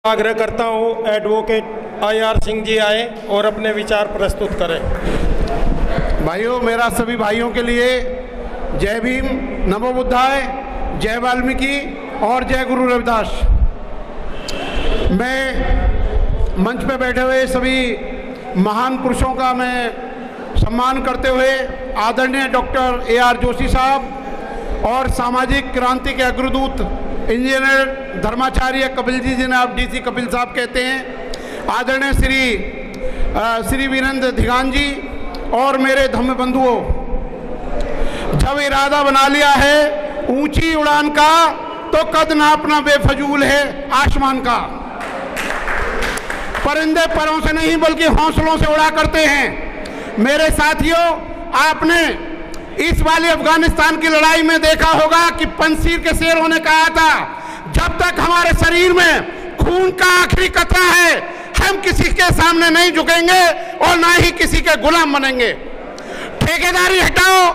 आग्रह करता हूँ एडवोकेट आईआर सिंह जी आए और अपने विचार प्रस्तुत करें। भाइयों, मेरा सभी भाइयों के लिए जय भीम, नमो बुद्धाय, जय वाल्मीकि और जय गुरु रविदास। मैं मंच पे बैठे हुए सभी महान पुरुषों का मैं सम्मान करते हुए आदरणीय डॉक्टर AR जोशी साहब और सामाजिक क्रांति के अग्रदूत इंजीनियर धर्माचार्य कपिल जी, जिन्हें आप DC कपिल साहब कहते हैं, आदरणीय श्री वीरेंद्र धिगान जी और मेरे धम्म बंधुओं, जब इरादा बना लिया है ऊंची उड़ान का तो कद नापना बेफजूल है आसमान का। परिंदे परों से नहीं बल्कि हौसलों से उड़ा करते हैं। मेरे साथियों, आपने इस वाली अफगानिस्तान की लड़ाई में देखा होगा कि पंसीर के शेरों ने कहा था, जब तक हमारे शरीर में खून का आखिरी कतरा है हम किसी के सामने नहीं झुकेंगे और ना ही किसी के गुलाम बनेंगे। ठेकेदारी हटाओ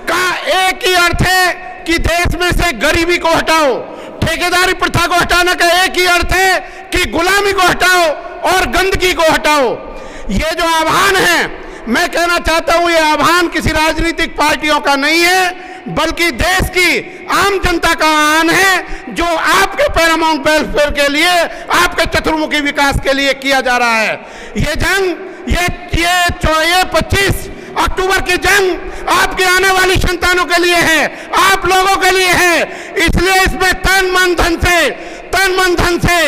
का एक ही अर्थ है कि देश में से गरीबी को हटाओ। ठेकेदारी प्रथा को हटाने का एक ही अर्थ है कि गुलामी को हटाओ और गंदगी को हटाओ। ये जो आह्वान है, मैं कहना चाहता हूं, ये आह्वान किसी राजनीतिक पार्टियों का नहीं है बल्कि देश की आम जनता का आह्वान है, जो आपके पैरामाउंट वेलफेयर के लिए, आपके चतुर्मुखी विकास के लिए किया जा रहा है। ये जंग, ये 25 अक्टूबर की जंग आपकी आने वाली संतानों के लिए है, आप लोगों के लिए है। इसलिए इसमें तन मन धन से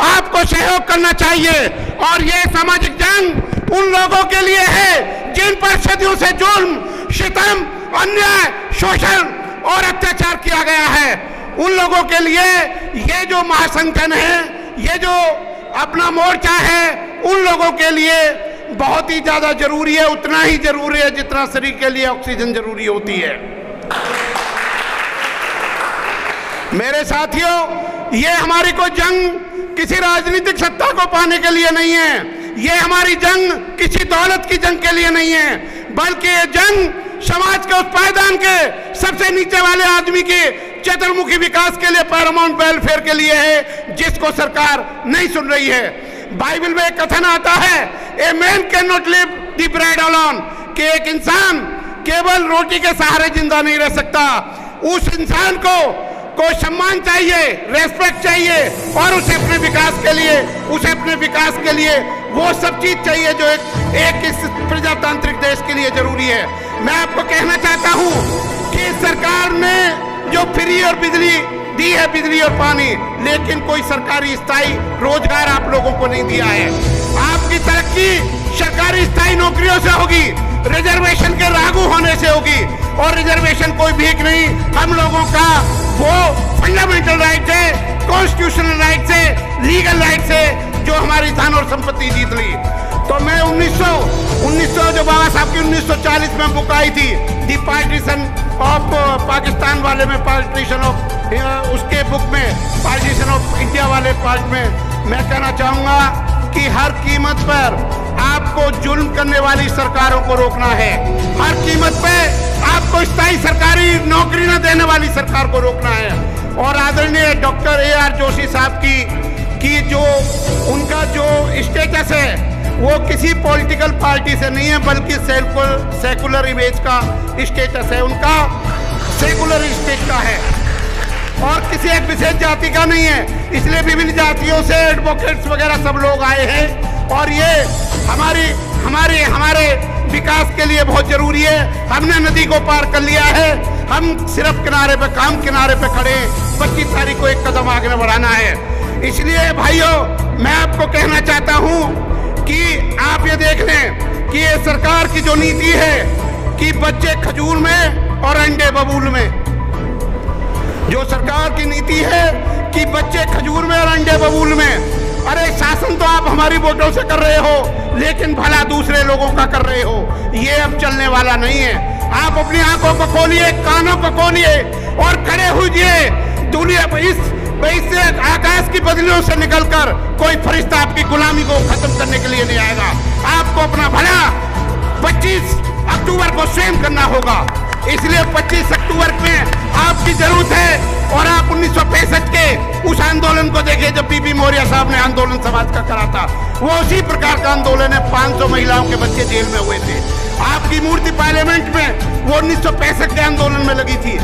आपको सहयोग करना चाहिए। और ये सामाजिक जंग उन लोगों के लिए है जिन पर सदियों से जुल्म, सितम, अन्याय, शोषण और अत्याचार किया गया है। उन लोगों के लिए ये जो महासंगठन है, ये जो अपना मोर्चा है, उन लोगों के लिए बहुत ही ज्यादा जरूरी है, उतना ही जरूरी है जितना शरीर के लिए ऑक्सीजन जरूरी होती है। मेरे साथियों, ये हमारी कोई जंग किसी राजनीतिक सत्ता को पाने के लिए नहीं है, ये हमारी जंग किसी दौलत की जंग के लिए नहीं है, बल्कि ये जंग समाज के उस पायदान के सबसे नीचे वाले आदमी के चतुर्मुखी विकास के लिए, पैरामाउंट वेलफेयर के लिए है, जिसको सरकार नहीं सुन रही है। बाइबल में एक कथन आता है, a man can not live the bread alone, कि एक इंसान केवल रोटी के सहारे जिंदा नहीं रह सकता। उस इंसान को सम्मान चाहिए, रेस्पेक्ट चाहिए और उसे अपने विकास के लिए वो सब चीज चाहिए जो एक इस प्रजातांत्रिक देश के लिए जरूरी है। मैं आपको कहना चाहता हूं कि सरकार ने जो फ्री और बिजली दी है, बिजली और पानी, लेकिन कोई सरकारी स्थायी रोजगार आप लोगों को नहीं दिया है। आपकी तरक्की सरकारी स्थायी नौकरियों से होगी, रिजर्वेशन के लागू होने से होगी। और रिजर्वेशन कोई भीख नहीं, हम लोगों का वो फंडामेंटल राइट है, कॉन्स्टिट्यूशनल राइट से, लीगल राइट से, जो हमारी धन और संपत्ति जीत ली। तो मैं 1900 जो बाबा साहब की 1940 में बुक आई थी, दी पार्टीशन ऑफ पाकिस्तान वाले में, पार्टीशन ऑफ उसके बुक में, पार्टीशन ऑफ इंडिया वाले पार्ट में, मैं कहना चाहूंगा कि हर कीमत पर आपको जुल्म करने वाली सरकारों को रोकना है। हर कीमत पे आपको स्थायी सरकारी नौकरी न देने वाली सरकार को रोकना है। और आदरणीय डॉक्टर AR जोशी साहब की जो उनका जो स्टेटस है वो किसी पॉलिटिकल पार्टी से नहीं है, बल्कि सेकुलर इमेज का स्टेटस है, उनका सेकुलर स्टेट का है और किसी एक विशेष जाति का नहीं है। इसलिए विभिन्न जातियों से एडवोकेट्स वगैरह सब लोग आए हैं और ये हमारे विकास के लिए बहुत जरूरी है। हमने नदी को पार कर लिया है, हम सिर्फ किनारे पे खड़े हैं। 25 तारीख को एक कदम आगे बढ़ाना है। इसलिए भाइयों, मैं आपको कहना चाहता हूं कि आप ये देख लें कि ये सरकार की जो नीति है कि बच्चे खजूर में और अंडे बबूल में, जो सरकार की नीति है कि बच्चे खजूर में और अंडे बबूल में। अरे शासन तो आप हमारी वोटों से कर रहे हो, लेकिन भला दूसरे लोगों का कर रहे हो, ये अब चलने वाला नहीं है। आप अपनी आंखों को खोलिए, कानों को खोलिए और खड़े होइए। दुनिया इससे आकाश की बदलियों से निकलकर कोई फरिश्ता आपकी गुलामी को खत्म करने के लिए नहीं आएगा। आपको अपना भला 25 अक्टूबर को स्वयं करना होगा। इसलिए 25 अक्टूबर में आपकी जरूरत है और आप 1965 के उस आंदोलन को देखिए जब बीबी मौर्य साहब ने आंदोलन समाज का करा था, वो उसी प्रकार का आंदोलन है। 500 महिलाओं के बच्चे जेल में हुए थे। आपकी मूर्ति पार्लियामेंट में वो 1965 के आंदोलन में लगी थी।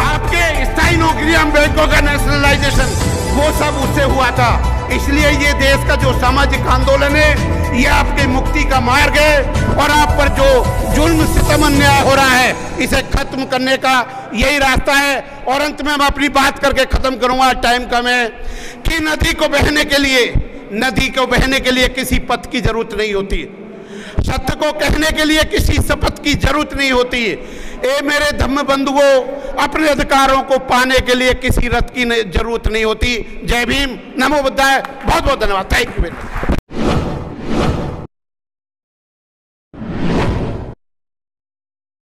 आपके स्थायी नौकरियां, बैंकों का नेशनलाइजेशन, वो सब उससे हुआ था। इसलिए ये देश का जो सामाजिक आंदोलन है, ये आपकी मुक्ति का मार्ग है और आप पर जो जुल्म सितम अन्याय हो रहा है, इसे खत्म करने का यही रास्ता है। और अंत में मैं अपनी बात करके खत्म करूंगा, टाइम कम है, कि नदी को बहने के लिए किसी पथ की जरूरत नहीं होती, सत्य को कहने के लिए किसी शपथ की जरूरत नहीं होती। ए मेरे धम्म बंधुओं, अपने अधिकारों को पाने के लिए किसी रथ की जरूरत नहीं होती। जय भीम, नमो बुद्धाय। बहुत बहुत धन्यवाद। Thank you.